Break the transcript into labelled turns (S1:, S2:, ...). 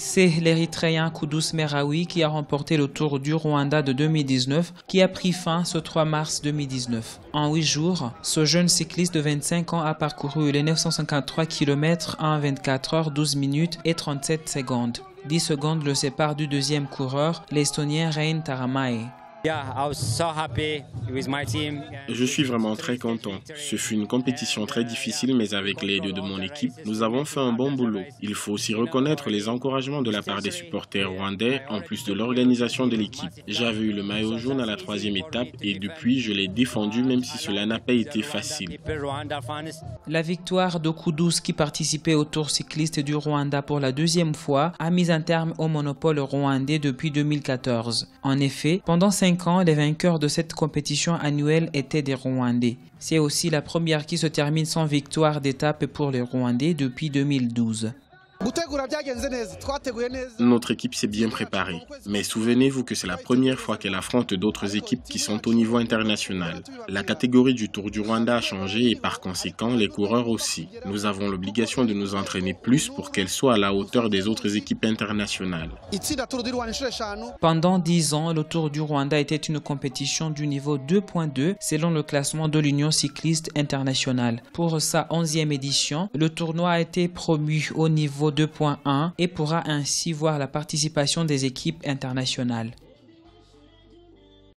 S1: C'est l'Érythréen Kudus Meraoui qui a remporté le Tour du Rwanda de 2019 qui a pris fin ce 3 mars 2019. En 8 jours, ce jeune cycliste de 25 ans a parcouru les 953 km en 24 heures, 12 minutes et 37 secondes. 10 secondes le séparent du deuxième coureur, l'Estonien Rein Taramae.
S2: Je suis vraiment très content. Ce fut une compétition très difficile, mais avec l'aide de mon équipe, nous avons fait un bon boulot. Il faut aussi reconnaître les encouragements de la part des supporters rwandais, en plus de l'organisation de l'équipe. J'avais eu le maillot jaune à la 3e étape et depuis, je l'ai défendu même si cela n'a pas été facile.
S1: La victoire de Kudus, qui participait au Tour cycliste du Rwanda pour la 2e fois, a mis un terme au monopole rwandais depuis 2014. En effet, pendant 5 ans, les vainqueurs de cette compétition annuelle étaient des Rwandais. C'est aussi la première qui se termine sans victoire d'étape pour les Rwandais depuis 2012.
S2: Notre équipe s'est bien préparée, mais souvenez-vous que c'est la première fois qu'elle affronte d'autres équipes qui sont au niveau international. La catégorie du Tour du Rwanda a changé et par conséquent les coureurs aussi. Nous avons l'obligation de nous entraîner plus pour qu'elle soit à la hauteur des autres équipes internationales.
S1: Pendant 10 ans, le Tour du Rwanda était une compétition du niveau 2.2 selon le classement de l'Union cycliste internationale. Pour sa 11e édition, le tournoi a été promu au niveau 2.1 et pourra ainsi voir la participation des équipes internationales.